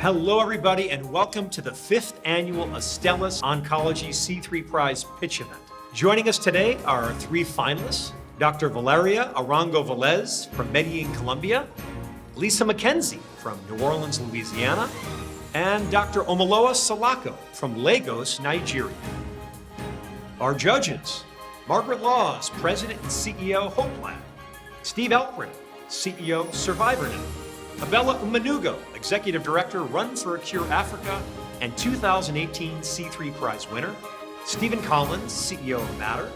Hello, everybody, and welcome to the 5th annual Astellas Oncology C3 Prize pitch event. Joining us today are our 3 finalists, Dr. Valeria Arrango Velez from Medellin, Colombia, Lisa McKenzie from New Orleans, Louisiana, and Dr. Omoloa Salako from Lagos, Nigeria. Our judges, Margaret Laws, President and CEO, Hope Lab, Steve Elkrin, CEO, SurvivorNet, Abella Umanugo, Executive Director, Run for a Cure Africa, and 2018 C3 Prize winner, Stephen Collins, CEO of Matter,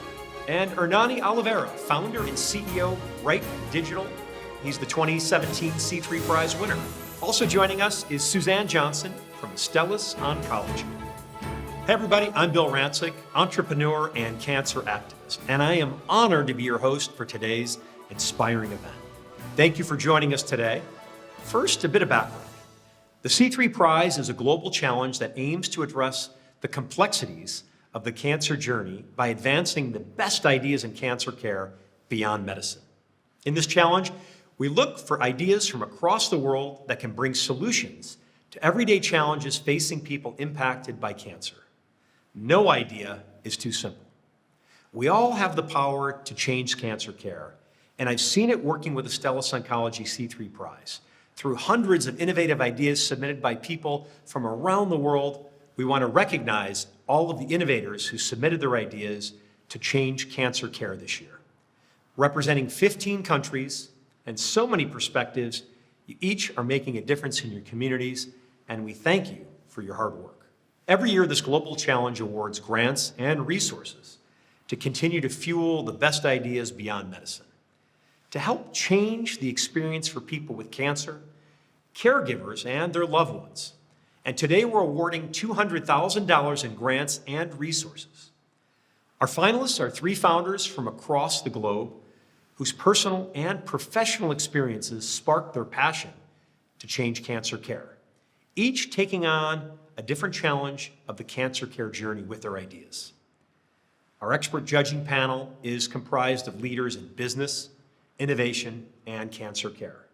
and Hernani Oliveira, founder and CEO, Right Digital. He's the 2017 C3 Prize winner. Also joining us is Suzanne Johnson from Astellas Oncology. Hey everybody, I'm Bill Rancic, entrepreneur and cancer activist, and I am honored to be your host for today's inspiring event. Thank you for joining us today. First, a bit of background. The C3 Prize is a global challenge that aims to address the complexities of the cancer journey by advancing the best ideas in cancer care beyond medicine. In this challenge, we look for ideas from across the world that can bring solutions to everyday challenges facing people impacted by cancer. No idea is too simple. We all have the power to change cancer care, and I've seen it working with Astellas Oncology C3 Prize. Through hundreds of innovative ideas submitted by people from around the world, we want to recognize all of the innovators who submitted their ideas to change cancer care this year. Representing 15 countries and so many perspectives, you each are making a difference in your communities, and we thank you for your hard work. Every year, this global challenge awards grants and resources to continue to fuel the best ideas beyond medicine. To help change the experience for people with cancer, caregivers, and their loved ones. And today we're awarding $200,000 in grants and resources. Our finalists are 3 founders from across the globe whose personal and professional experiences sparked their passion to change cancer care, each taking on a different challenge of the cancer care journey with their ideas. Our expert judging panel is comprised of leaders in business, innovation, and cancer care.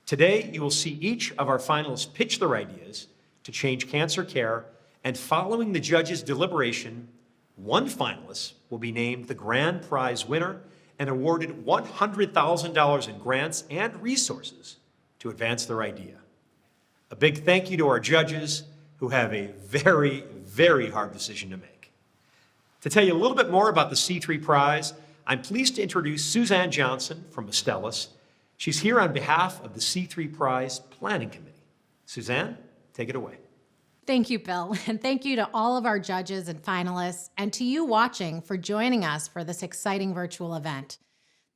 Today, you will see each of our finalists pitch their ideas to change cancer care, and following the judges' deliberation, one finalist will be named the grand prize winner and awarded $100,000 in grants and resources to advance their idea. A big thank you to our judges who have a very, very hard decision to make. To tell you a little bit more about the C3 Prize, I'm pleased to introduce Suzanne Johnson from Astellas. She's here on behalf of the C3 Prize Planning Committee. Suzanne, take it away. Thank you, Bill, and thank you to all of our judges and finalists, and to you watching for joining us for this exciting virtual event.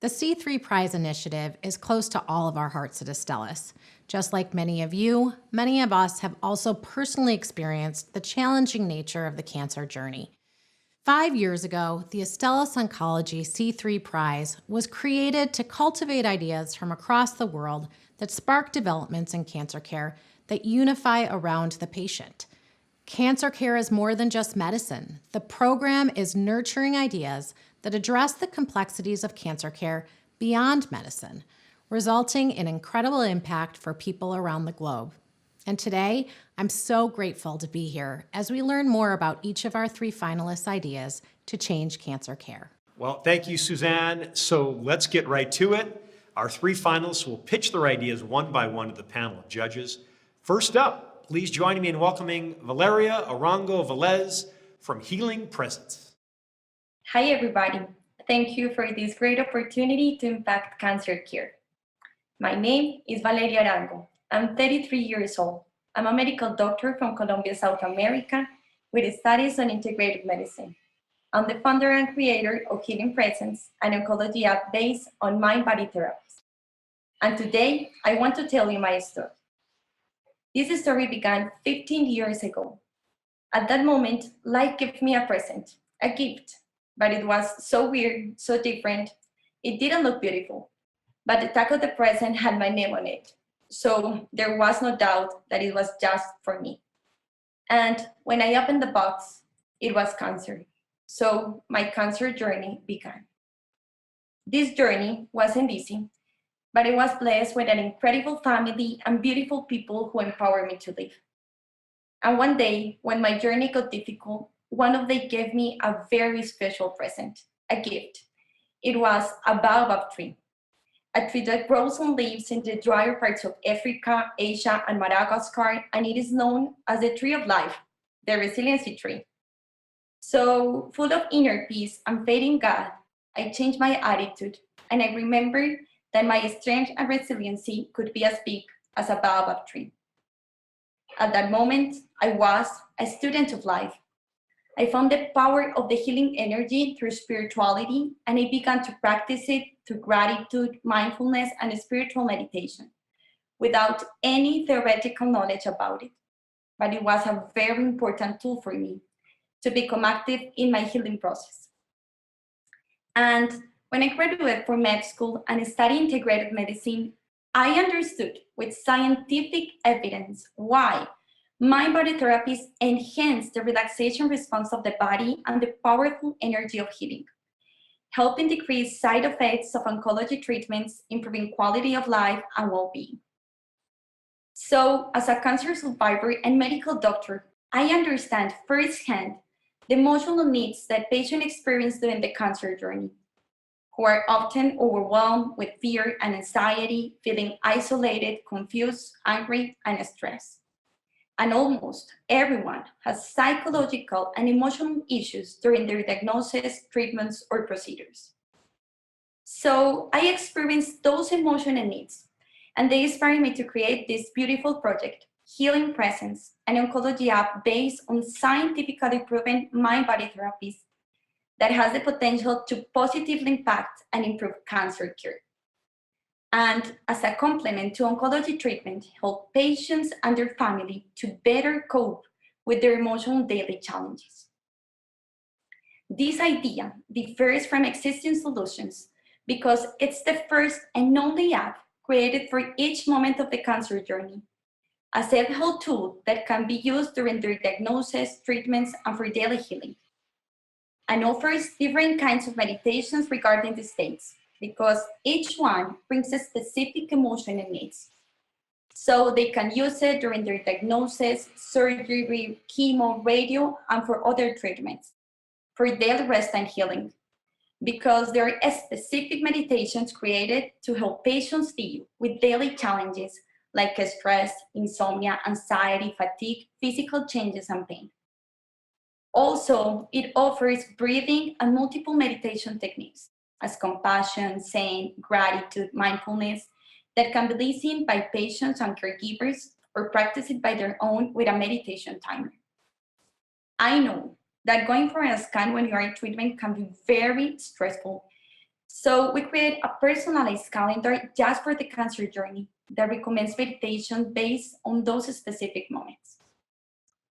The C3 Prize initiative is close to all of our hearts at Astellas. Just like many of you, many of us have also personally experienced the challenging nature of the cancer journey. 5 years ago, the Astellas Oncology C3 Prize was created to cultivate ideas from across the world that spark developments in cancer care that unify around the patient. Cancer care is more than just medicine. The program is nurturing ideas that address the complexities of cancer care beyond medicine, resulting in incredible impact for people around the globe. And today, I'm so grateful to be here as we learn more about each of our 3 finalists' ideas to change cancer care. Well, thank you, Suzanne. So let's get right to it. Our 3 finalists will pitch their ideas one by one to the panel of judges. First up, please join me in welcoming Valeria Arrango Velez from Healing Presence. Hi, everybody. Thank you for this great opportunity to impact cancer care. My name is Valeria Arrango. I'm 33 years old. I'm a medical doctor from Colombia, South America, with studies on integrative medicine. I'm the founder and creator of Healing Presence, an oncology app based on mind-body therapies. And today, I want to tell you my story. This story began 15 years ago. At that moment, life gave me a present, a gift, but it was so weird, so different. It didn't look beautiful, but the tag of the present had my name on it. So there was no doubt that it was just for me. And when I opened the box, it was cancer. So my cancer journey began. This journey wasn't easy, but I was blessed with an incredible family and beautiful people who empowered me to live. And one day, when my journey got difficult, one of them gave me a very special present, a gift. It was a baobab tree, a tree that grows on leaves in the drier parts of Africa, Asia, and Madagascar, and it is known as the tree of life, the resiliency tree. So, full of inner peace and faith in God, I changed my attitude, and I remembered that my strength and resiliency could be as big as a baobab tree. At that moment, I was a student of life. I found the power of the healing energy through spirituality, and I began to practice it through gratitude, mindfulness, and spiritual meditation without any theoretical knowledge about it. But it was a very important tool for me to become active in my healing process. And when I graduated from med school and studied integrated medicine, I understood with scientific evidence why mind body therapies enhance the relaxation response of the body and the powerful energy of healing, helping decrease side effects of oncology treatments, improving quality of life and well-being. So, as a cancer survivor and medical doctor, I understand firsthand the emotional needs that patients experience during the cancer journey, who are often overwhelmed with fear and anxiety, feeling isolated, confused, angry, and stressed. And almost everyone has psychological and emotional issues during their diagnosis, treatments, or procedures. So I experienced those emotional needs, and they inspired me to create this beautiful project, Healing Presence, an oncology app based on scientifically proven mind-body therapies that has the potential to positively impact and improve cancer care. And as a complement to oncology treatment, help patients and their family to better cope with their emotional daily challenges. This idea differs from existing solutions because it's the first and only app created for each moment of the cancer journey, a self-help tool that can be used during their diagnosis, treatments, and for daily healing, and offers different kinds of meditations regarding the states, because each one brings a specific emotion and needs. So they can use it during their diagnosis, surgery, chemo, radio, and for other treatments, for daily rest and healing, because there are specific meditations created to help patients deal with daily challenges like stress, insomnia, anxiety, fatigue, physical changes, and pain. Also, it offers breathing and multiple meditation techniques as compassion, Zen, gratitude, mindfulness that can be listened by patients and caregivers or practiced by their own with a meditation timer. I know that going for a scan when you are in treatment can be very stressful. So we create a personalized calendar just for the cancer journey that recommends meditation based on those specific moments.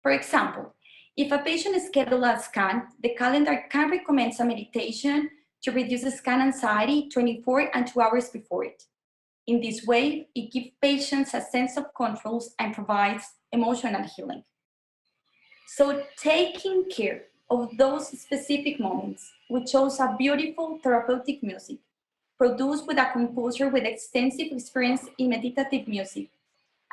For example, if a patient schedules a scan, the calendar can recommend a meditation to reduce scan anxiety 24 and 2 hours before it. In this way, it gives patients a sense of control and provides emotional healing. So taking care of those specific moments, we chose a beautiful therapeutic music produced with a composer with extensive experience in meditative music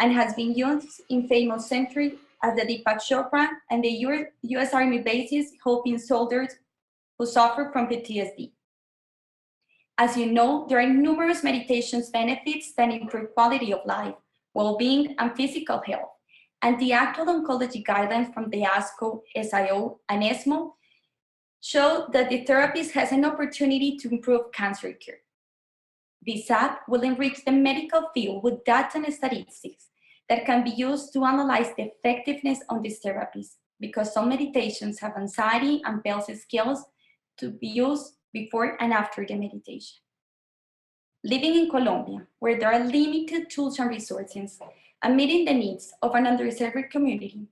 and has been used in famous centuries as the Deepak Chopra and the US Army bases helping soldiers who suffer from PTSD. As you know, there are numerous meditation benefits that improve quality of life, well-being, and physical health. And the actual oncology guidelines from the ASCO, SIO, and ESMO show that the therapist has an opportunity to improve cancer care. This app will enrich the medical field with data and statistics that can be used to analyze the effectiveness of these therapies, because some meditations have anxiety and pulse skills to be used before and after the meditation. Living in Colombia, where there are limited tools and resources, and meeting the needs of an underserved community,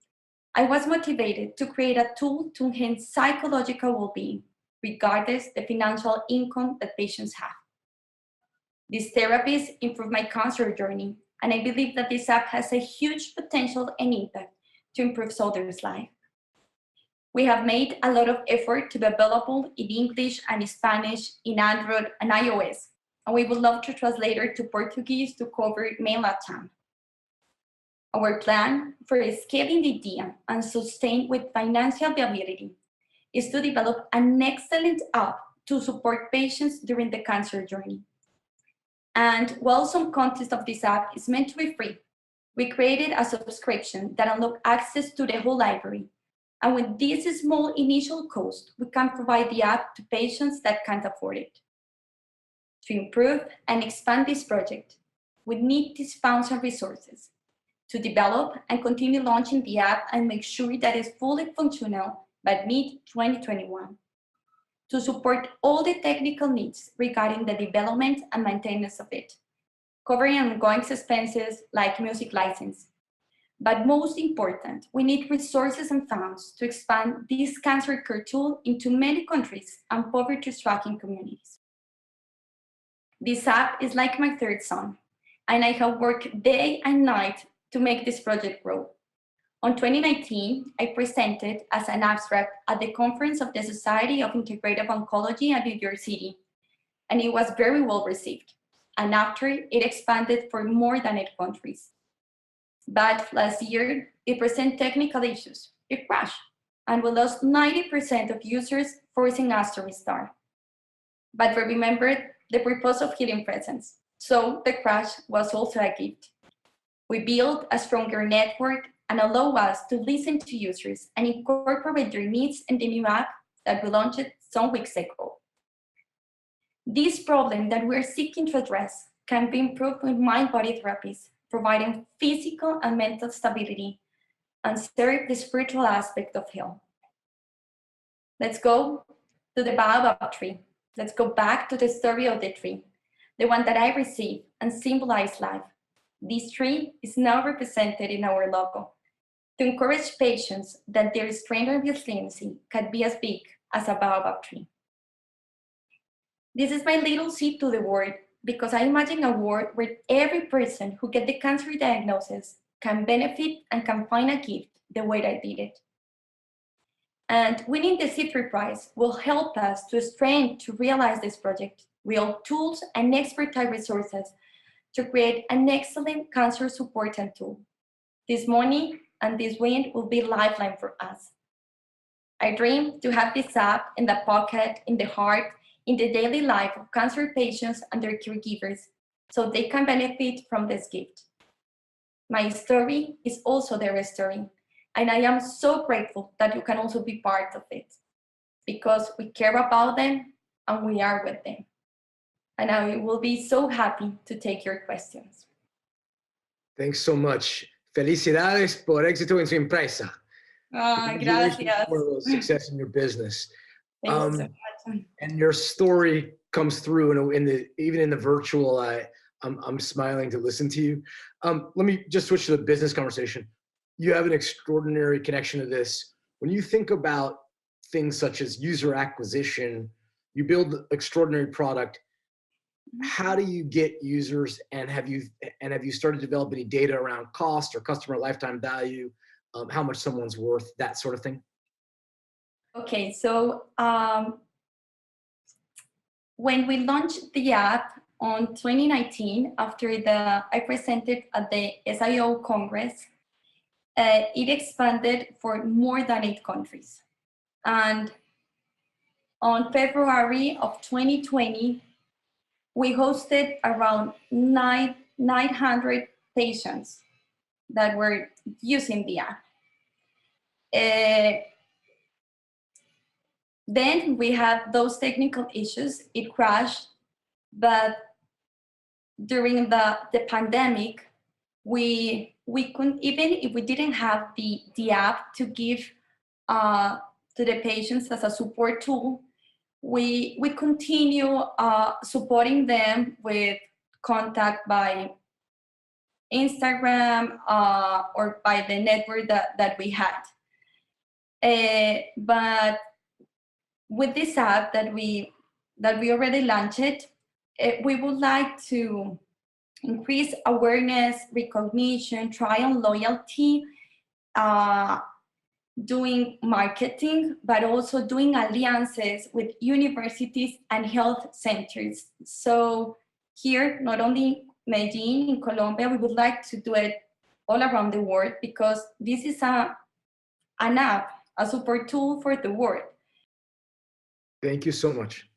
I was motivated to create a tool to enhance psychological well-being, regardless the financial income that patients have. These therapies improve my cancer journey, and I believe that this app has a huge potential and impact to improve others' life. We have made a lot of effort to be available in English and Spanish, in Android and iOS, and we would love to translate it to Portuguese to cover main Latam. Our plan for scaling the idea and sustain with financial viability is to develop an excellent app to support patients during the cancer journey. And while some content of this app is meant to be free, we created a subscription that unlocks access to the whole library. And with this small initial cost, we can provide the app to patients that can't afford it. To improve and expand this project, we need these funds and resources to develop and continue launching the app and make sure that it's fully functional by mid-2021. To support all the technical needs regarding the development and maintenance of it, covering ongoing expenses like music license. But most important, we need resources and funds to expand this cancer care tool into many countries and poverty-stricken communities. This app is like my third son, and I have worked day and night to make this project grow. On 2019, I presented as an abstract at the conference of the Society of Integrative Oncology at New York City, and it was very well received. And after, it expanded for more than 8 countries. But last year, it presented technical issues. It crashed, and we lost 90% of users, forcing us to restart. But we remembered the purpose of healing presence, so the crash was also a gift. We built a stronger network and allow us to listen to users and incorporate their needs in the new app that we launched some weeks ago. This problem that we're seeking to address can be improved with mind-body therapies, providing physical and mental stability and serve the spiritual aspect of health. Let's go to the baobab tree. Let's go back to the story of the tree, the one that I received and symbolized life. This tree is now represented in our logo to encourage patients that their strength and resiliency can be as big as a baobab tree. This is my little seed to the world because I imagine a world where every person who gets the cancer diagnosis can benefit and can find a gift the way I did it. And winning the C3 prize will help us to strengthen to realize this project, real tools and expertise resources to create an excellent cancer support and tool. This money and this win will be a lifeline for us. I dream to have this app in the pocket, in the heart, in the daily life of cancer patients and their caregivers, so they can benefit from this gift. My story is also their story, and I am so grateful that you can also be part of it, because we care about them and we are with them. And I will be so happy to take your questions. Thanks so much. Felicidades por éxito en su empresa. Gracias. For success in your business. Thank you so much. And your story comes through even in the virtual. I'm smiling to listen to you. Let me just switch to the business conversation. You have an extraordinary connection to this. When you think about things such as user acquisition, you build extraordinary product. How do you get users, and have you started to develop any data around cost or customer lifetime value, how much someone's worth, that sort of thing? Okay, so when we launched the app on 2019, after I presented at the SIO Congress, it expanded for more than 8 countries. And on February of 2020, we hosted around 900 patients that were using the app. Then we had those technical issues. It crashed, but during the pandemic, we couldn't, even if we didn't have the app to give to the patients as a support tool, we continue supporting them with contact by Instagram or by the network that we had. But with this app that we already launched, we would like to increase awareness, recognition, trial loyalty, doing marketing, but also doing alliances with universities and health centers. So here, not only Medellin in Colombia, we would like to do it all around the world because this is an app, a super tool for the world. Thank you so much.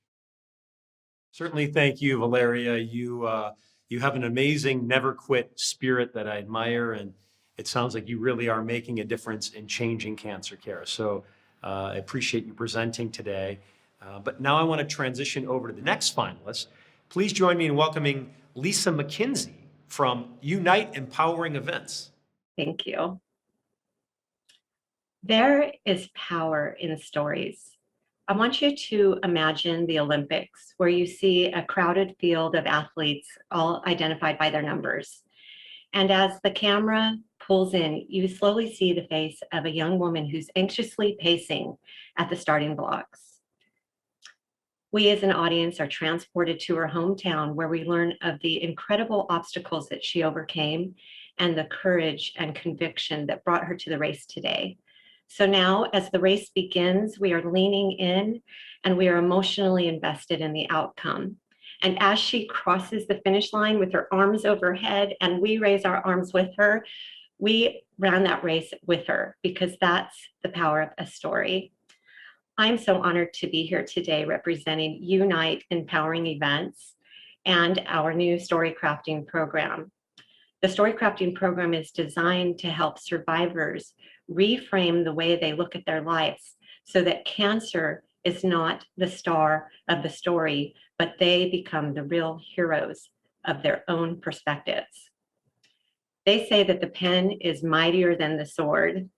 Certainly, thank you, Valeria. You have an amazing, never quit spirit that I admire, and it sounds like you really are making a difference in changing cancer care. So I appreciate you presenting today. But now I want to transition over to the next finalist. Please join me in welcoming Lisa McKinsey from Unite Empowering Events. Thank you. There is power in stories. I want you to imagine the Olympics, where you see a crowded field of athletes, all identified by their numbers. And as the camera pulls in, you slowly see the face of a young woman who's anxiously pacing at the starting blocks. We as an audience are transported to her hometown, where we learn of the incredible obstacles that she overcame and the courage and conviction that brought her to the race today. So now, as the race begins, we are leaning in and we are emotionally invested in the outcome. And as she crosses the finish line with her arms overhead and we raise our arms with her, we ran that race with her, because that's the power of a story. I'm so honored to be here today representing Unite Empowering Events and our new story crafting program. The story crafting program is designed to help survivors reframe the way they look at their lives so that cancer is not the star of the story, but they become the real heroes of their own perspectives. They say that the pen is mightier than the sword.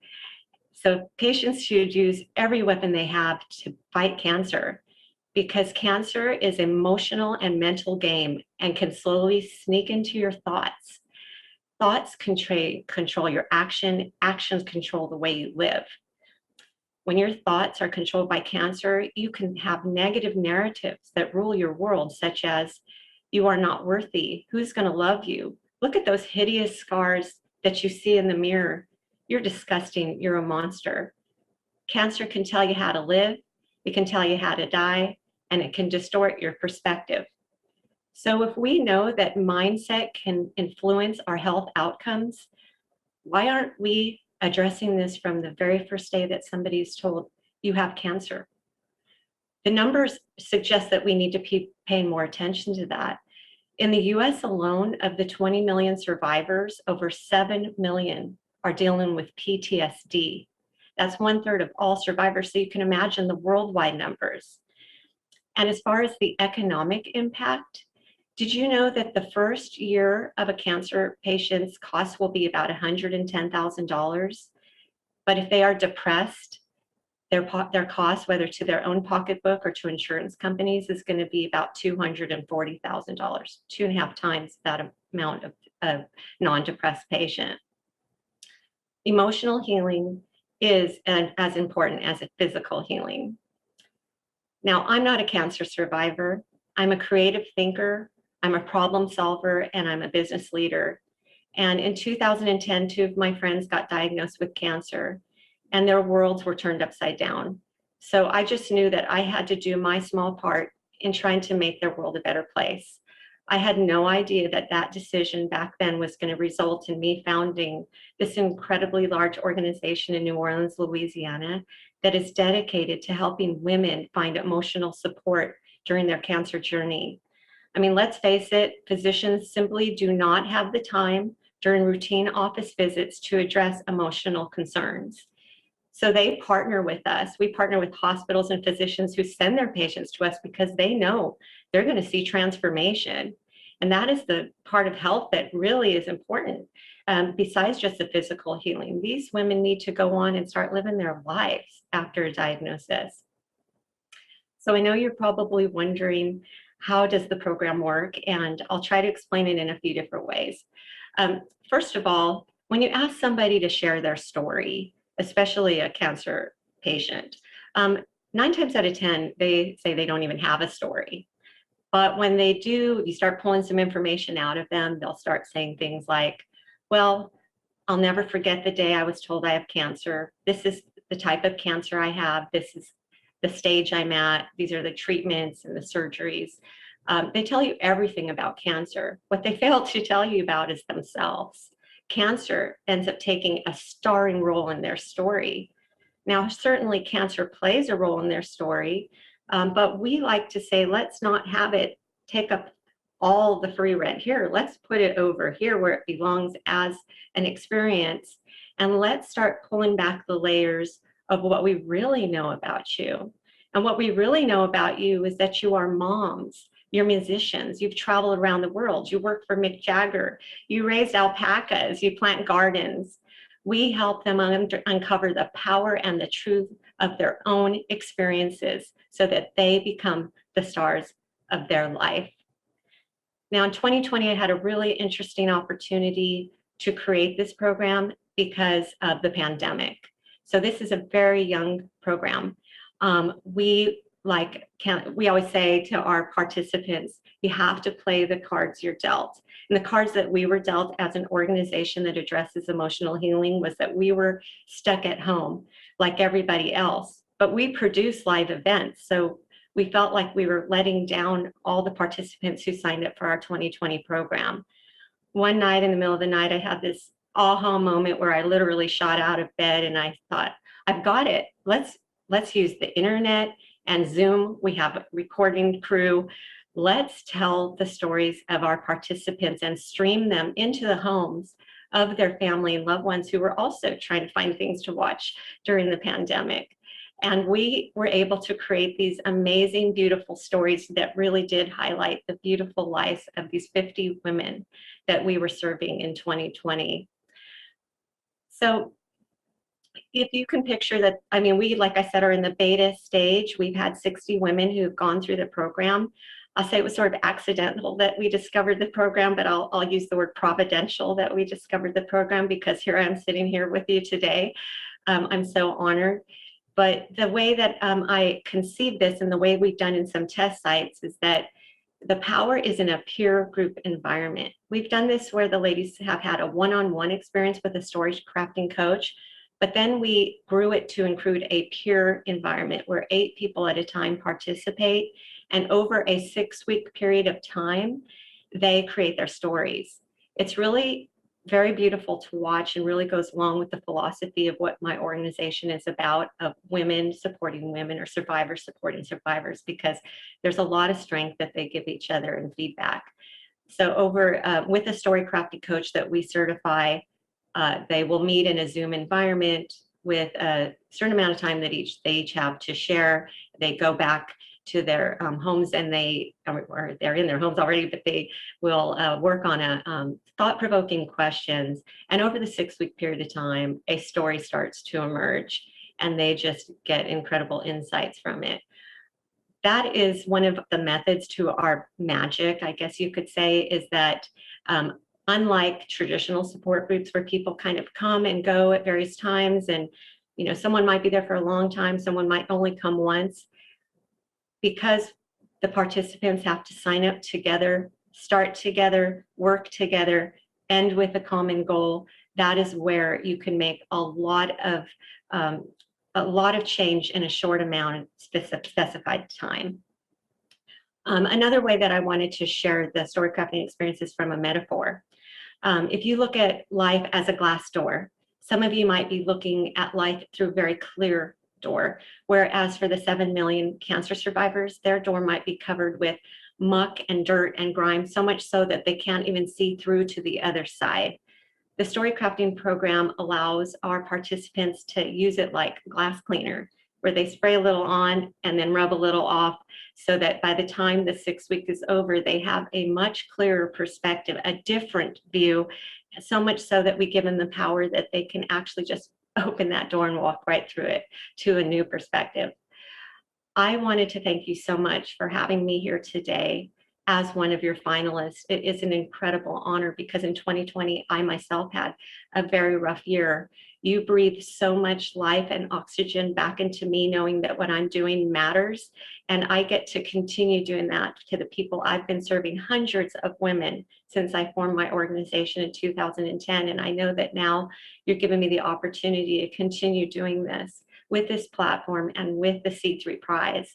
So patients should use every weapon they have to fight cancer, because cancer is an emotional and mental game and can slowly sneak into your thoughts. Thoughts control your action, actions control the way you live. When your thoughts are controlled by cancer, you can have negative narratives that rule your world, such as, you are not worthy, who's going to love you? Look at those hideous scars that you see in the mirror. You're disgusting, you're a monster. Cancer can tell you how to live, it can tell you how to die, and it can distort your perspective. So if we know that mindset can influence our health outcomes, why aren't we addressing this from the very first day that somebody's told you have cancer? The numbers suggest that we need to be paying more attention to that. In the US alone, of the 20 million survivors, over 7 million are dealing with PTSD. That's 1/3 of all survivors, so you can imagine the worldwide numbers. And as far as the economic impact, did you know that the first year of a cancer patient's cost will be about $110,000? But if they are depressed, their cost, whether to their own pocketbook or to insurance companies, is going to be about $240,000, 2.5 times that amount of non-depressed patient. Emotional healing is as important as a physical healing. Now, I'm not a cancer survivor. I'm a creative thinker, I'm a problem solver, and I'm a business leader. And in 2010, 2 of my friends got diagnosed with cancer, and their worlds were turned upside down. So I just knew that I had to do my small part in trying to make their world a better place. I had no idea that that decision back then was going to result in me founding this incredibly large organization in New Orleans, Louisiana, that is dedicated to helping women find emotional support during their cancer journey. I mean, let's face it, physicians simply do not have the time during routine office visits to address emotional concerns. So they partner with us. We partner with hospitals and physicians who send their patients to us because they know they're going to see transformation. And that is the part of health that really is important. Besides just the physical healing, these women need to go on and start living their lives after a diagnosis. So I know you're probably wondering, how does the program work? And I'll try to explain it in a few different ways. First of all, when you ask somebody to share their story, especially a cancer patient, 9 times out of 10, they say they don't even have a story. But when they do, you start pulling some information out of them, they'll start saying things like, well, I'll never forget the day I was told I have cancer. This is the type of cancer I have. This is the stage I'm at. These are the treatments and the surgeries. They tell you everything about cancer. What they fail to tell you about is themselves. cancer ends up taking a starring role in their story. Now, certainly cancer plays a role in their story, but we like to say, let's not have it take up all the free rent here. Let's put it over here where it belongs as an experience. And let's start pulling back the layers of what we really know about you. And what we really know about you is that you are moms, you're musicians, you've traveled around the world, you work for Mick Jagger, you raised alpacas, you plant gardens. We help them uncover the power and the truth of their own experiences so that they become the stars of their life. Now, in 2020, I had a really interesting opportunity to create this program because of the pandemic. So this is a very young program. We always say to our participants, you have to play the cards you're dealt. And the cards that we were dealt as an organization that addresses emotional healing was that we were stuck at home like everybody else, but we produce live events. So we felt like we were letting down all the participants who signed up for our 2020 program. One night in the middle of the night, I had this aha moment where I literally shot out of bed and I thought, I've got it. Let's use the internet and Zoom. We have a recording crew. Let's tell the stories of our participants and stream them into the homes of their family and loved ones who were also trying to find things to watch during the pandemic. And we were able to create these amazing, beautiful stories that really did highlight the beautiful lives of these 50 women that we were serving in 2020. So if you can picture that, I mean, we, like I said, are in the beta stage. We've had 60 women who've gone through the program. I'll say it was sort of accidental that we discovered the program, but I'll use the word providential that we discovered the program, because here I am sitting here with you today. I'm so honored. But the way that I conceive this and the way we've done in some test sites is that the power is in a peer group environment. We've done this where the ladies have had a one-on-one experience with a story crafting coach, but then we grew it to include a peer environment where 8 people at a time participate, and over a 6-week period of time, they create their stories. It's really very beautiful to watch and really goes along with the philosophy of what my organization is about, of women supporting women or survivors supporting survivors, because there's a lot of strength that they give each other and feedback. So over with a story crafting coach that we certify, they will meet in a Zoom environment with a certain amount of time that they each have to share. They go back to their homes, and or they're in their homes already, but they will work on thought-provoking questions. And over the 6-week period of time, a story starts to emerge, and they just get incredible insights from it. That is one of the methods to our magic, I guess you could say, is that unlike traditional support groups where people kind of come and go at various times, and someone might be there for a long time, someone might only come once, because the participants have to sign up together, start together, work together, end with a common goal. That is where you can make a lot of change in a short amount of specified time. Another way that I wanted to share the story crafting experience is from a metaphor. If you look at life as a glass door, some of you might be looking at life through a very clear door, whereas for the 7 million cancer survivors, their door might be covered with muck and dirt and grime, so much so that they can't even see through to the other side. The story crafting program allows our participants to use it like glass cleaner, where they spray a little on and then rub a little off, so that by the time the 6 week is over, they have a much clearer perspective, a different view, so much so that we give them the power that they can actually just open that door and walk right through it to a new perspective. I wanted to thank you so much for having me here today as one of your finalists. It is an incredible honor, because in 2020, I myself had a very rough year. You breathed so much life and oxygen back into me, knowing that what I'm doing matters. And I get to continue doing that to the people. I've been serving hundreds of women since I formed my organization in 2010. And I know that now you're giving me the opportunity to continue doing this with this platform and with the C3 prize.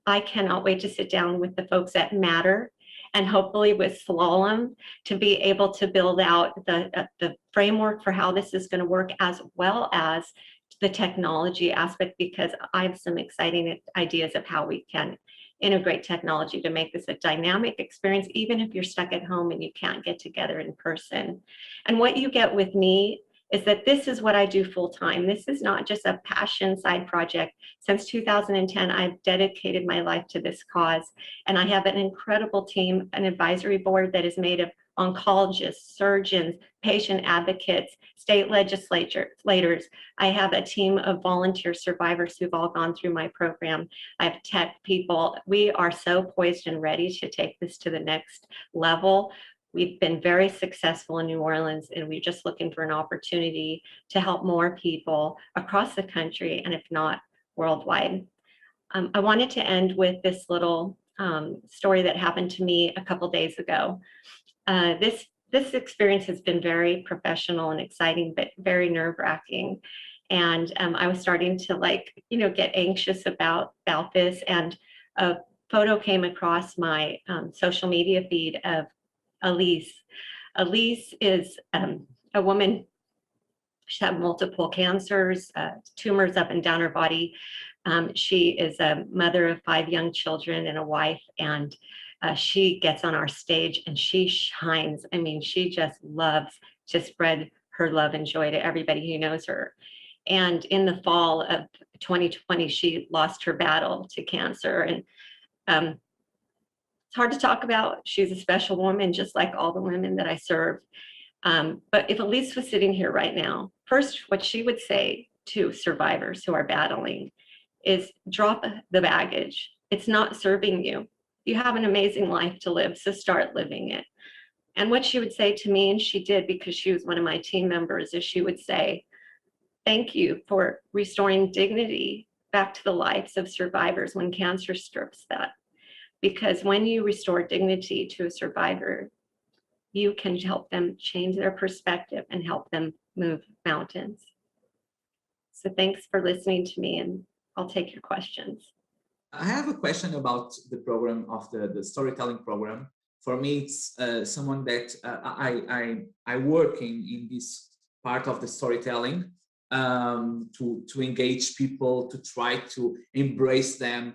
I cannot wait to sit down with the folks that matter and hopefully with slalom to be able to build out the framework for how this is going to work, as well as the technology aspect, because I have some exciting ideas of how we can integrate technology to make this a dynamic experience, even if you're stuck at home and you can't get together in person. And what you get with me is that this is what I do full time. This is not just a passion side project. Since 2010, I've dedicated my life to this cause. And I have an incredible team, an advisory board that is made of oncologists, surgeons, patient advocates, state legislators. I have a team of volunteer survivors who've all gone through my program. I have tech people. We are so poised and ready to take this to the next level. We've been very successful in New Orleans, and we're just looking for an opportunity to help more people across the country, and if not, worldwide. I wanted to end with this little story that happened to me a couple days ago. This experience has been very professional and exciting, but very nerve-wracking. And I was starting to get anxious about this. And a photo came across my social media feed of Elise. Elise is a woman. She had multiple cancers, tumors up and down her body. She is a mother of 5 young children and a wife, and she gets on our stage and she shines. I mean, she just loves to spread her love and joy to everybody who knows her. And in the fall of 2020, she lost her battle to cancer. And it's hard to talk about. She's a special woman, just like all the women that I serve. But if Elise was sitting here right now, first, what she would say to survivors who are battling is drop the baggage. It's not serving you. You have an amazing life to live, so start living it. And what she would say to me, and she did because she was one of my team members, is she would say, thank you for restoring dignity back to the lives of survivors when cancer strips that. Because when you restore dignity to a survivor, you can help them change their perspective and help them move mountains. So thanks for listening to me, and I'll take your questions. I have a question about the program of the storytelling program. For me, it's someone that I work in this part of the storytelling to engage people, to try to embrace them.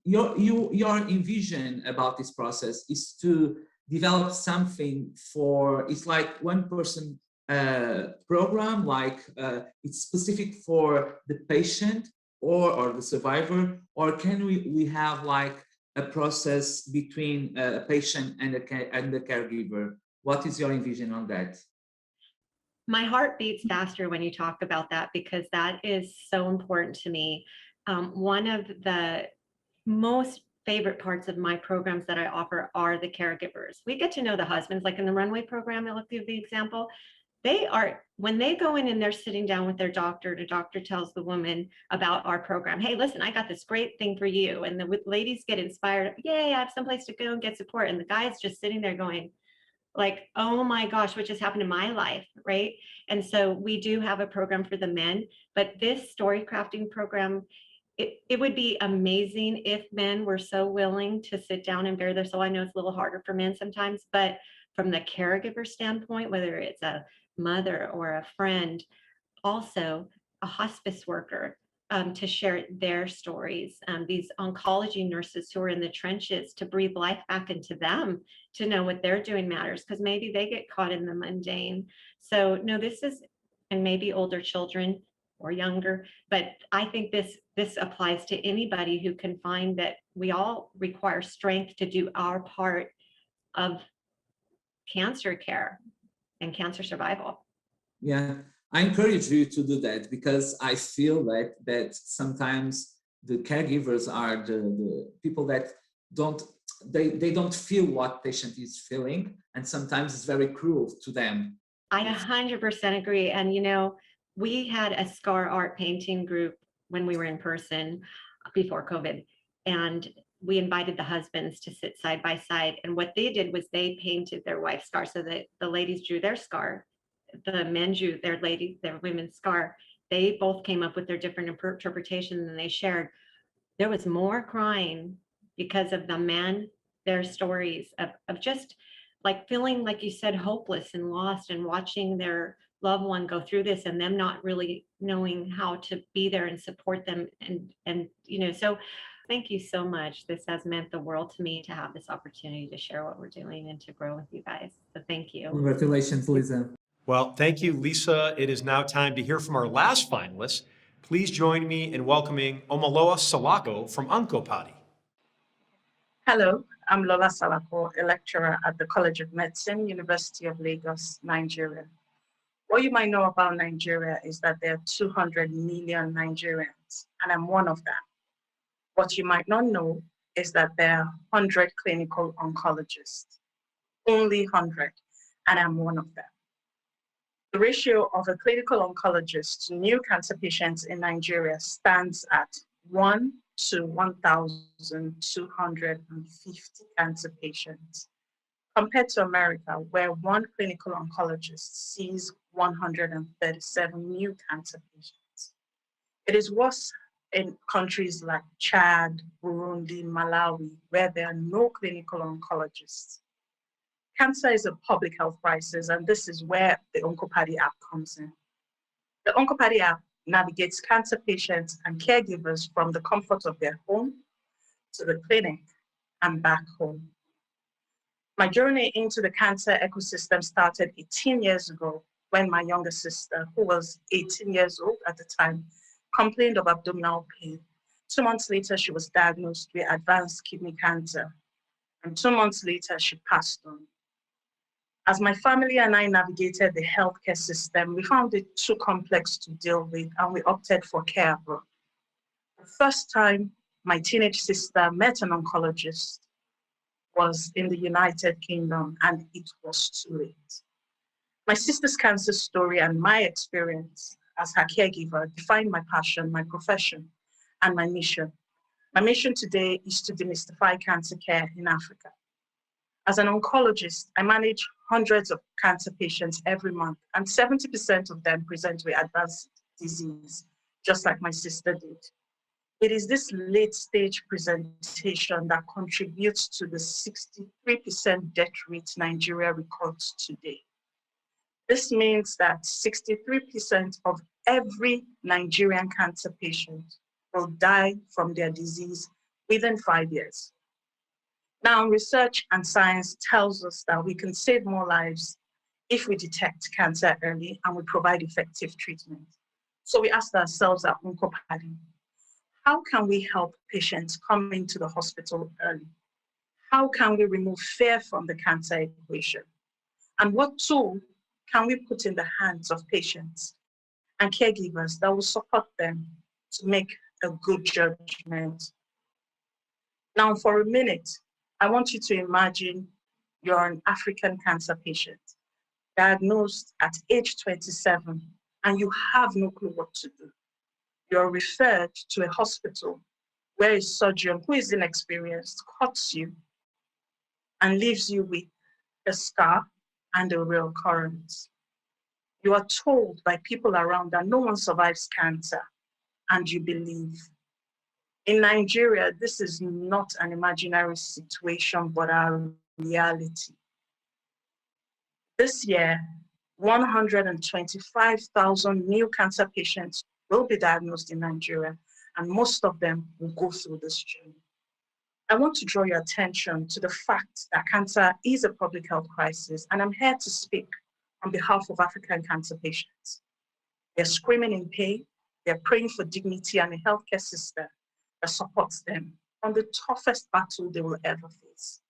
Your envision about this process is to develop something it's like one person program, like it's specific for the patient or the survivor, or can we have like a process between a patient and the caregiver? What is your envision on that? My heart beats faster when you talk about that, because that is so important to me. One of the most favorite parts of my programs that I offer are the caregivers. We get to know the husbands, like in the runway program, I'll give the example. When they go in and they're sitting down with their doctor, the doctor tells the woman about our program. Hey, listen, I got this great thing for you. And the ladies get inspired. Yay, I have someplace to go and get support. And the guy's just sitting there going like, oh my gosh, what just happened in my life, right? And so we do have a program for the men, but this story crafting program, it would be amazing if men were so willing to sit down and bare their soul. I know it's a little harder for men sometimes, but from the caregiver standpoint, whether it's a mother or a friend, also a hospice worker, to share their stories, these oncology nurses who are in the trenches, to breathe life back into them, to know what they're doing matters, because maybe they get caught in the mundane. So no, this is, and maybe older children or younger, but I think this applies to anybody who can find that we all require strength to do our part of cancer care and cancer survival. Yeah, I encourage you to do that, because I feel that sometimes the caregivers are the people that they don't feel what patient is feeling, and sometimes it's very cruel to them. I 100% agree. And we had a scar art painting group when we were in person before COVID, and we invited the husbands to sit side by side. And what they did was they painted their wife's scar, so that the ladies drew their scar, the men drew their women's scar. They both came up with their different interpretations, and they shared there was more crying because of the man their stories of just like feeling, like you said, hopeless and lost, and watching their loved one go through this and them not really knowing how to be there and support them. And so thank you so much. This has meant the world to me to have this opportunity to share what we're doing and to grow with you guys. So thank you. Congratulations, Lisa. Well, thank you, Lisa. It is now time to hear from our last finalist. Please join me in welcoming Omolola Salako from Oncopadi. Hello, I'm Lola Salako, a lecturer at the College of Medicine, University of Lagos, Nigeria. What you might know about Nigeria is that there are 200 million Nigerians, and I'm one of them. What you might not know is that there are 100 clinical oncologists, only 100, and I'm one of them. The ratio of a clinical oncologist to new cancer patients in Nigeria stands at 1 to 1,250 cancer patients, compared to America, where one clinical oncologist sees 137 new cancer patients. It is worse in countries like Chad, Burundi, Malawi, where there are no clinical oncologists. Cancer is a public health crisis, and this is where the Oncopadi app comes in. The Oncopadi app navigates cancer patients and caregivers from the comfort of their home to the clinic and back home. My journey into the cancer ecosystem started 18 years ago when my younger sister, who was 18 years old at the time, complained of abdominal pain. 2 months later, she was diagnosed with advanced kidney cancer, and 2 months later, she passed on. As my family and I navigated the healthcare system, we found it too complex to deal with, and we opted for care abroad. The first time my teenage sister met an oncologist was in the United Kingdom, and it was too late. My sister's cancer story and my experience as her caregiver defined my passion, my profession, and my mission. My mission today is to demystify cancer care in Africa. As an oncologist, I manage hundreds of cancer patients every month, and 70% of them present with advanced disease, just like my sister did. It is this late stage presentation that contributes to the 63% death rate Nigeria records today. This means that 63% of every Nigerian cancer patient will die from their disease within 5 years. Now, research and science tells us that we can save more lives if we detect cancer early and we provide effective treatment. So we asked ourselves at Oncopadi, how can we help patients come into the hospital early? How can we remove fear from the cancer equation? And what tool can we put in the hands of patients and caregivers that will support them to make a good judgment? Now, for a minute, I want you to imagine you're an African cancer patient, diagnosed at age 27, and you have no clue what to do. You're referred to a hospital where a surgeon who is inexperienced cuts you and leaves you with a scar and a reoccurrence. You are told by people around that no one survives cancer, and you believe. In Nigeria, this is not an imaginary situation, but our reality. This year, 125,000 new cancer patients will be diagnosed in Nigeria, and most of them will go through this journey. I want to draw your attention to the fact that cancer is a public health crisis, and I'm here to speak on behalf of African cancer patients. They're screaming in pain, they're praying for dignity and a healthcare system that supports them on the toughest battle they will ever face.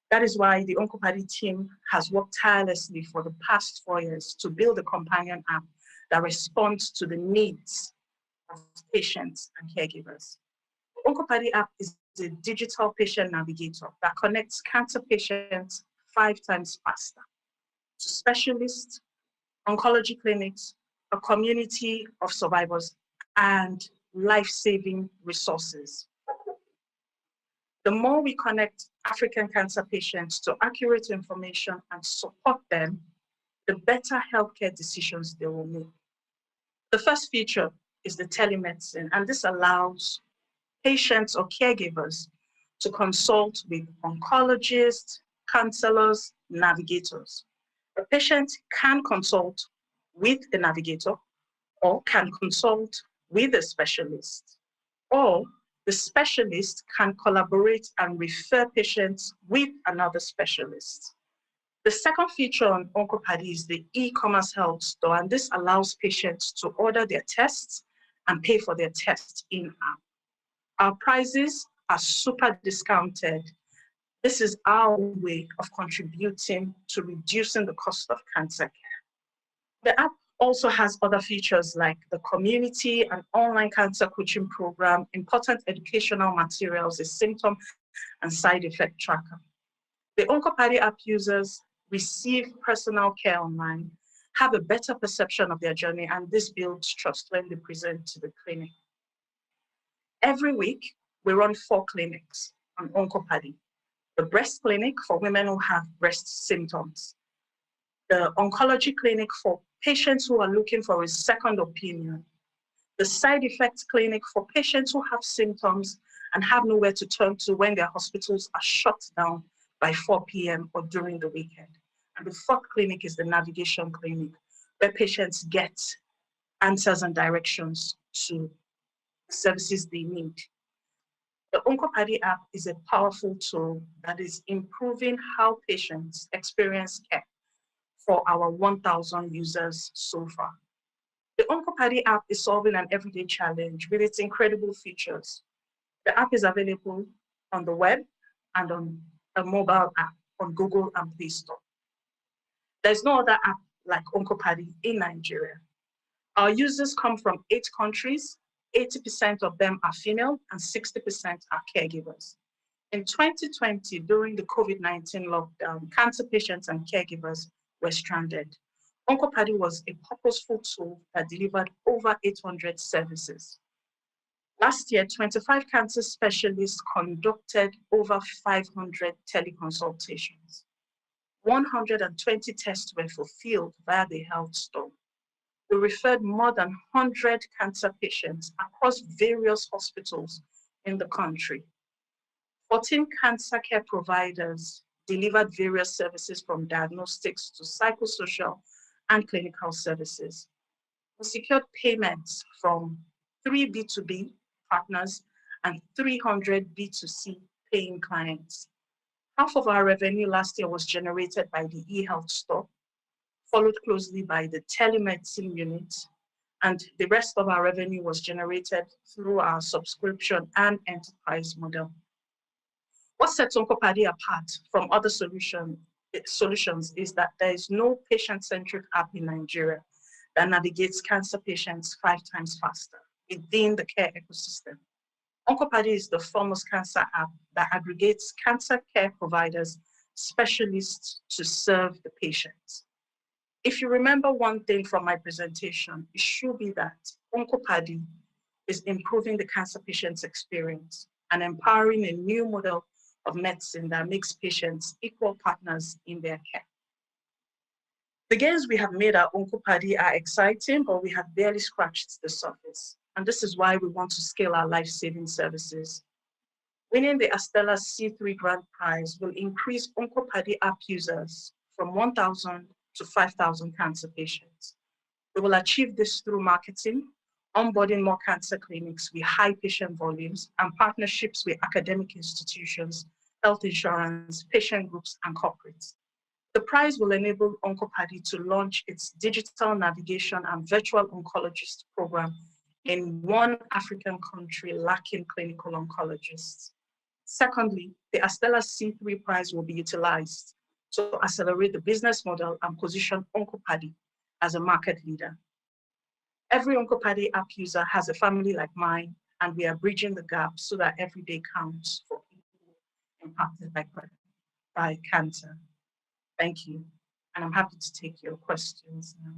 That is why the Oncopadi team has worked tirelessly for the past 4 years to build a companion app that responds to the needs of patients and caregivers. The Oncopadi app is a digital patient navigator that connects cancer patients 5 times faster to specialists, oncology clinics, a community of survivors, and life-saving resources. The more we connect African cancer patients to accurate information and support them, the better healthcare decisions they will make. The first feature is the telemedicine, and this allows patients or caregivers to consult with oncologists, counselors, navigators. A patient can consult with a navigator or can consult with a specialist, or the specialist can collaborate and refer patients with another specialist. The second feature on Oncopadi is the e-commerce health store, and this allows patients to order their tests and pay for their tests in-app. Our prices are super discounted. This is our way of contributing to reducing the cost of cancer care. The app also has other features like the community and online cancer coaching program, important educational materials, a symptom and side effect tracker. The Oncopadi app users receive personal care online, have a better perception of their journey, and this builds trust when they present to the clinic. Every week, we run 4 clinics on Oncopadi. The breast clinic for women who have breast symptoms, the oncology clinic for patients who are looking for a second opinion, the side effects clinic for patients who have symptoms and have nowhere to turn to when their hospitals are shut down by 4 p.m. or during the weekend. And the 4th clinic is the navigation clinic, where patients get answers and directions to the services they need. The Oncopadi app is a powerful tool that is improving how patients experience care for our 1,000 users so far. The Oncopadi app is solving an everyday challenge with its incredible features. The app is available on the web and on a mobile app on Google and Play Store. There's no other app like Oncopadi in Nigeria. Our users come from 8 countries. 80% of them are female and 60% are caregivers. In 2020, during the COVID-19 lockdown, cancer patients and caregivers were stranded. Oncopadi was a purposeful tool that delivered over 800 services. Last year, 25 cancer specialists conducted over 500 teleconsultations. 120 tests were fulfilled via the health store. We referred more than 100 cancer patients across various hospitals in the country. 14 cancer care providers delivered various services from diagnostics to psychosocial and clinical services. We secured payments from 3 B2B partners and 300 B2C paying clients. Half of our revenue last year was generated by the e-health store, followed closely by the telemedicine unit, and the rest of our revenue was generated through our subscription and enterprise model. What sets Oncopadi apart from other solutions is that there is no patient-centric app in Nigeria that navigates cancer patients 5 times faster within the care ecosystem. Oncopadi is the foremost cancer app that aggregates cancer care providers, specialists to serve the patients. If you remember one thing from my presentation, it should be that Oncopadi is improving the cancer patient's experience and empowering a new model of medicine that makes patients equal partners in their care. The gains we have made at Oncopadi are exciting, but we have barely scratched the surface. And this is why we want to scale our life-saving services. Winning the Astellas C3 Grand Prize will increase Oncopadi app users from 1,000 to 5,000 cancer patients. We will achieve this through marketing, onboarding more cancer clinics with high patient volumes, and partnerships with academic institutions, health insurance, patient groups, and corporates. The prize will enable Oncopadi to launch its digital navigation and virtual oncologist program in one African country lacking clinical oncologists. Secondly, the Astellas C3 prize will be utilized to accelerate the business model and position Oncopadi as a market leader. Every Oncopadi app user has a family like mine, and we are bridging the gap so that every day counts for people impacted by cancer. Thank you, and I'm happy to take your questions now.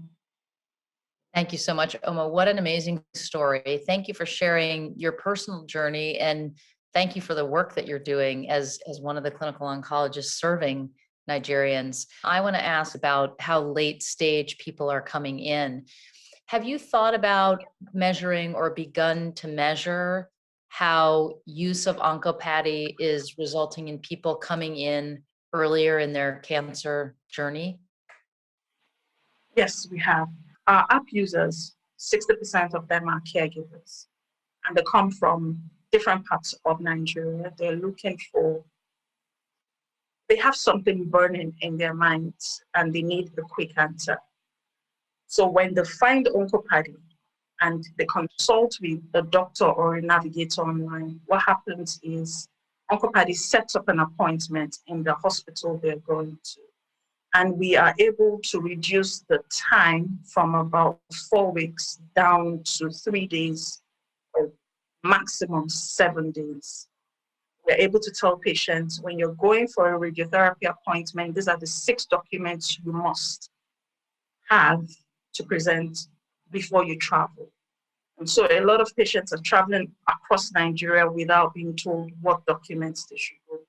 Thank you so much, Oma. What an amazing story. Thank you for sharing your personal journey, and thank you for the work that you're doing as one of the clinical oncologists serving Nigerians. I want to ask about how late stage people are coming in. Have you thought about measuring or begun to measure how use of oncopathy is resulting in people coming in earlier in their cancer journey? Yes, we have. Our app users, 60% of them are caregivers, and they come from different parts of Nigeria. They're looking for, they have something burning in their minds and they need a quick answer. So when they find oncopathy and they consult with a doctor or a navigator online, what happens is oncopathy sets up an appointment in the hospital they're going to. And we are able to reduce the time from about 4 weeks down to 3 days or maximum 7 days. We're able to tell patients, when you're going for a radiotherapy appointment, these are the 6 documents you must have to present before you travel. And so a lot of patients are traveling across Nigeria without being told what documents they should go.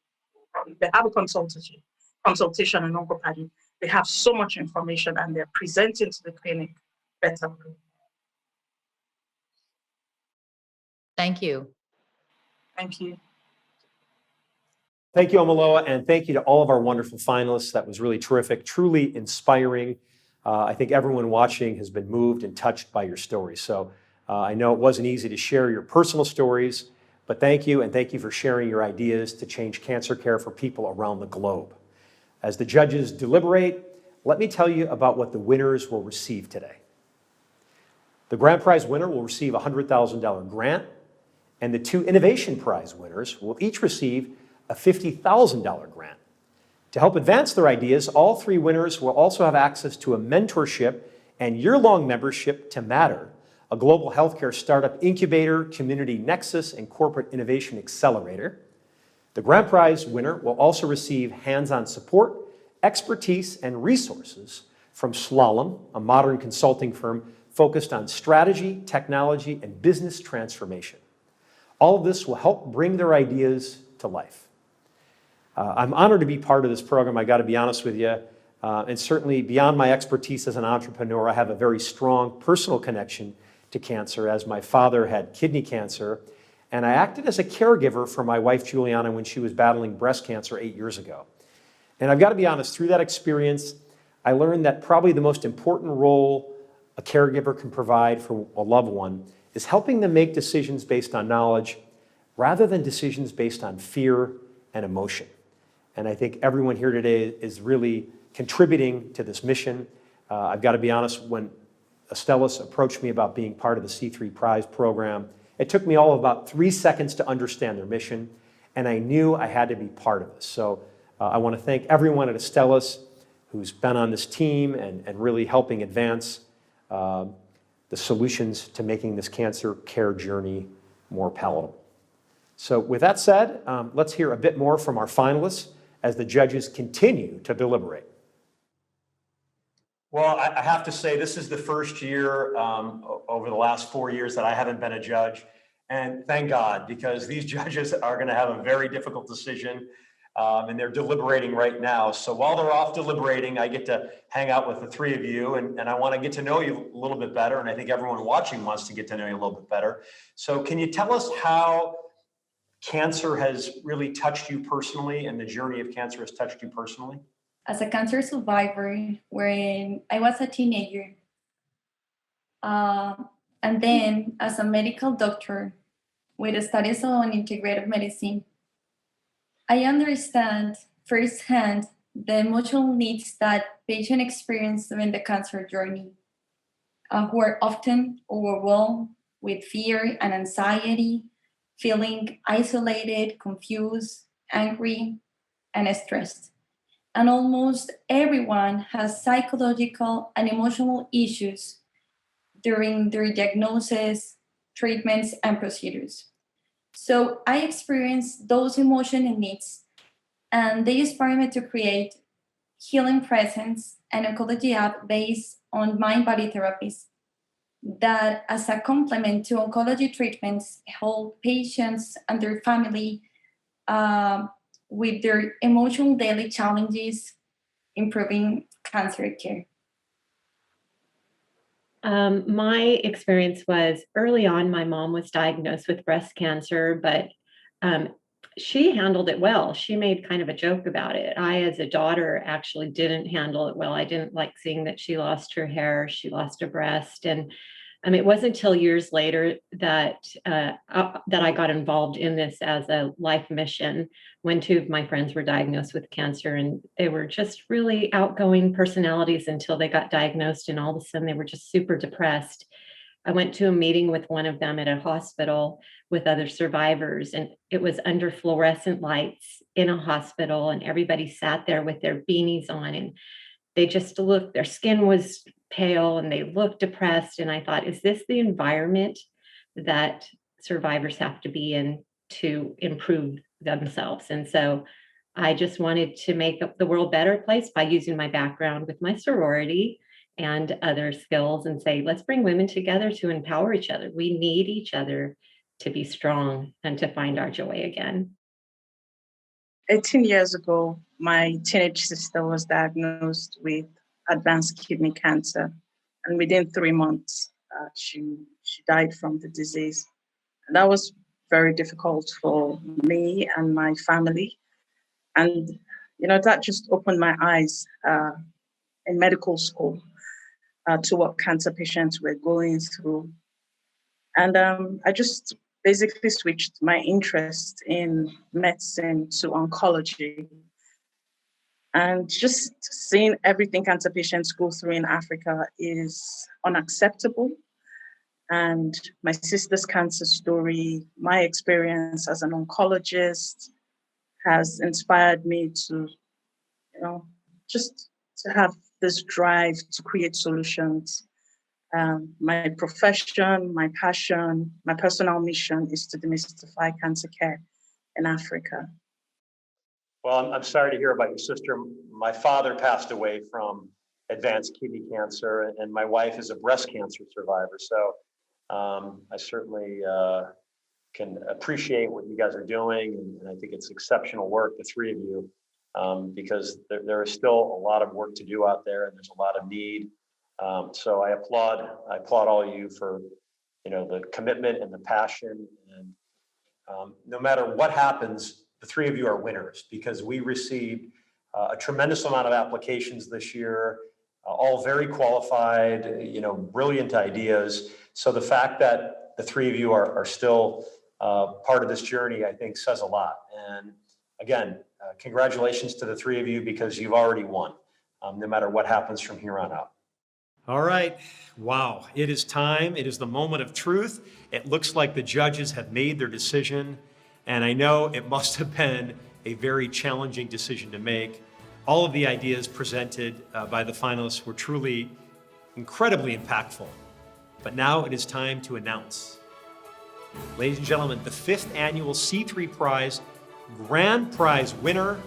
They have a consultation in oncopathy. They have so much information and they're presenting to the clinic better. Thank you. Thank you. Thank you, Omoloa, and thank you to all of our wonderful finalists. That was really terrific, truly inspiring. I think everyone watching has been moved and touched by your stories. So I know it wasn't easy to share your personal stories, but thank you, and thank you for sharing your ideas to change cancer care for people around the globe. As the judges deliberate, let me tell you about what the winners will receive today. The grand prize winner will receive a $100,000 grant, and the 2 innovation prize winners will each receive a $50,000 grant. To help advance their ideas, all 3 winners will also have access to a mentorship and year-long membership to Matter, a global healthcare startup incubator, community nexus, and corporate innovation accelerator. The grand prize winner will also receive hands-on support, expertise, and resources from Slalom, a modern consulting firm focused on strategy, technology, and business transformation. All of this will help bring their ideas to life. I'm honored to be part of this program, I gotta be honest with you, and certainly beyond my expertise as an entrepreneur, I have a very strong personal connection to cancer, as my father had kidney cancer, and I acted as a caregiver for my wife, Juliana, when she was battling breast cancer 8 years ago. And I've got to be honest, through that experience, I learned that probably the most important role a caregiver can provide for a loved one is helping them make decisions based on knowledge rather than decisions based on fear and emotion. And I think everyone here today is really contributing to this mission. I've got to be honest, when Astellas approached me about being part of the C3 Prize program, it took me all of about 3 seconds to understand their mission, and I knew I had to be part of this. So I want to thank everyone at Astellas who's been on this team and really helping advance the solutions to making this cancer care journey more palatable. So with that said, let's hear a bit more from our finalists as the judges continue to deliberate. Well, I have to say, this is the first year over the last 4 years that I haven't been a judge. And thank God, because these judges are going to have a very difficult decision, and they're deliberating right now. So while they're off deliberating, I get to hang out with the 3 of you, and I want to get to know you a little bit better. And I think everyone watching wants to get to know you a little bit better. So can you tell us how cancer has really touched you personally, and the journey of cancer has touched you personally? As a cancer survivor, when I was a teenager, and then as a medical doctor with studies on integrative medicine, I understand firsthand the emotional needs that patients experience during the cancer journey, who are often overwhelmed with fear and anxiety, feeling isolated, confused, angry, and stressed. And almost everyone has psychological and emotional issues during their diagnosis, treatments, and procedures. So I experienced those emotional needs, and they inspired me to create Healing Presence, an oncology app based on mind-body therapies that, as a complement to oncology treatments, help patients and their family with their emotional daily challenges, improving cancer care. My experience was early on, my mom was diagnosed with breast cancer, but um, she handled it well. She made kind of a joke about it. I, as a daughter, actually didn't handle it well. I didn't like seeing that she lost her hair, she lost a breast. And it wasn't until years later that that I got involved in this as a life mission when two of my friends were diagnosed with cancer, and they were just really outgoing personalities until they got diagnosed, and all of a sudden they were just super depressed. I went to a meeting with one of them at a hospital with other survivors, and it was under fluorescent lights in a hospital, and everybody sat there with their beanies on, and they just looked, their skin was pale and they looked depressed. And I thought, is this the environment that survivors have to be in to improve themselves? And so I just wanted to make the world a better place by using my background with my sorority and other skills and say, let's bring women together to empower each other. We need each other to be strong and to find our joy again. 18 years ago, my teenage sister was diagnosed with advanced kidney cancer. And within 3 months, she died from the disease. And that was very difficult for me and my family. And, that just opened my eyes in medical school to what cancer patients were going through. And I just basically switched my interest in medicine to oncology. And just seeing everything cancer patients go through in Africa is unacceptable. And my sister's cancer story, my experience as an oncologist has inspired me to, just to have this drive to create solutions. My profession, my passion, my personal mission is to demystify cancer care in Africa. Well, I'm sorry to hear about your sister. My father passed away from advanced kidney cancer, and my wife is a breast cancer survivor. So I certainly can appreciate what you guys are doing, and I think it's exceptional work, the three of you, because there is still a lot of work to do out there, and there's a lot of need. So I applaud all of you for the commitment and the passion, and no matter what happens, the three of you are winners, because we received a tremendous amount of applications this year, all very qualified, brilliant ideas. So the fact that the three of you are still part of this journey, I think says a lot. And again, congratulations to the three of you, because you've already won, no matter what happens from here on out. All right. Wow. It is time. It is the moment of truth. It looks like the judges have made their decision. And I know it must have been a very challenging decision to make. All of the ideas presented by the finalists were truly incredibly impactful. But now it is time to announce. Ladies and gentlemen, the 5th annual C3 Prize grand prize winner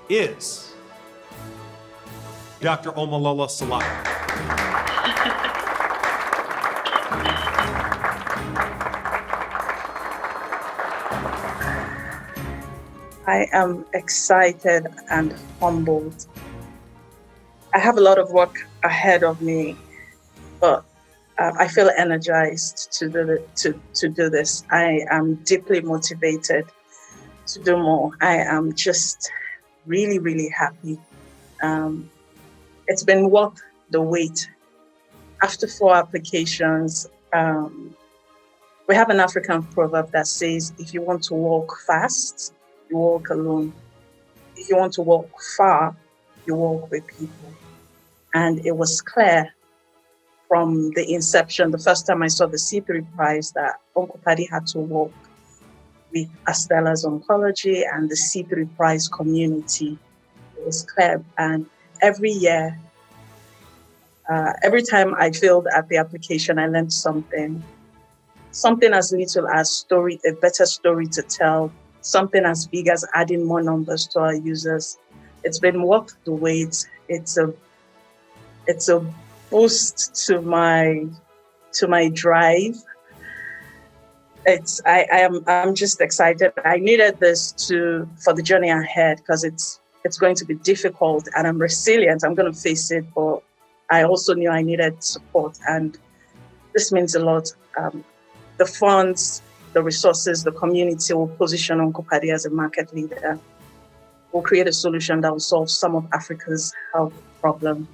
is Dr. Omolola Salako. I am excited and humbled. I have a lot of work ahead of me, but I feel energized to do this. I am deeply motivated to do more. I am just really, really happy. It's been worth the wait. After 4 applications, we have an African proverb that says, if you want to walk fast, you walk alone. If you want to walk far, you walk with people. And it was clear from the inception, the first time I saw the C3 prize, that Uncle Paddy had to walk with Astellas Oncology and the C3 prize community. It was clear. And every year, every time I filled out the application, I learned something as little as a better story to tell, something as big as adding more numbers to our users. It's been worth the wait. It's a boost to my drive. I'm just excited. I needed this for the journey ahead, because it's going to be difficult, and I'm resilient. I'm going to face it, but I also knew I needed support, and this means a lot. The funds, the resources, the community will position Oncopadi as a market leader. We'll create a solution that will solve some of Africa's health problems.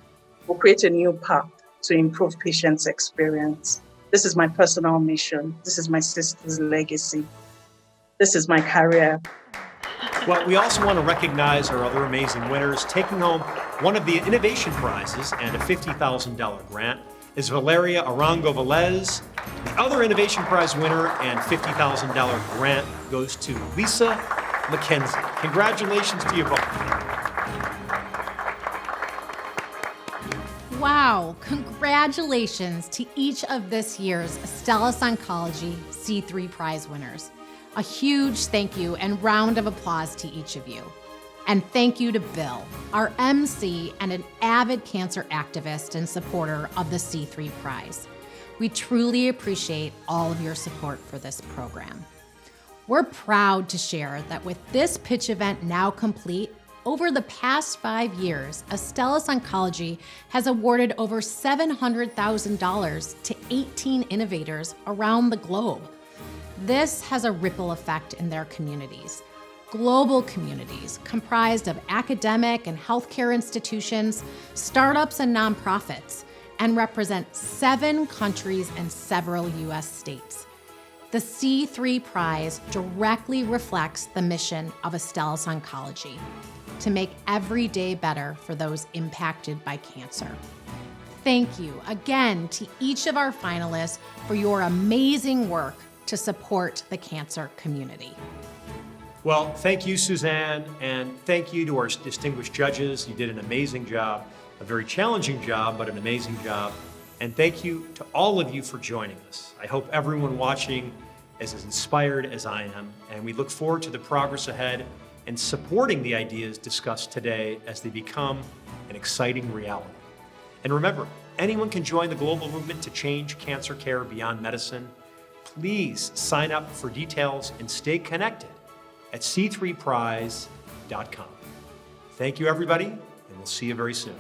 We'll create a new path to improve patients' experience. This is my personal mission. This is my sister's legacy. This is my career. Well, we also want to recognize our other amazing winners. Taking home one of the innovation prizes and a $50,000 grant is Valeria Arrango Velez. The other innovation prize winner and $50,000 grant goes to Lisa McKenzie. Congratulations to you both. Wow, congratulations to each of this year's Astellas Oncology C3 prize winners. A huge thank you and round of applause to each of you. And thank you to Bill, our MC and an avid cancer activist and supporter of the C3 prize. We truly appreciate all of your support for this program. We're proud to share that with this pitch event now complete, over the past 5 years, Astellas Oncology has awarded over $700,000 to 18 innovators around the globe. This has a ripple effect in their communities, global communities comprised of academic and healthcare institutions, startups and nonprofits, and represent 7 countries and several US states. The C3 prize directly reflects the mission of Astellas Oncology, to make every day better for those impacted by cancer. Thank you again to each of our finalists for your amazing work to support the cancer community. Well, thank you, Suzanne, and thank you to our distinguished judges. You did an amazing job, a very challenging job, but an amazing job. And thank you to all of you for joining us. I hope everyone watching is as inspired as I am, and we look forward to the progress ahead and supporting the ideas discussed today as they become an exciting reality. And remember, anyone can join the global movement to change cancer care beyond medicine. Please sign up for details and stay connected at c3prize.com. Thank you, everybody, and we'll see you very soon.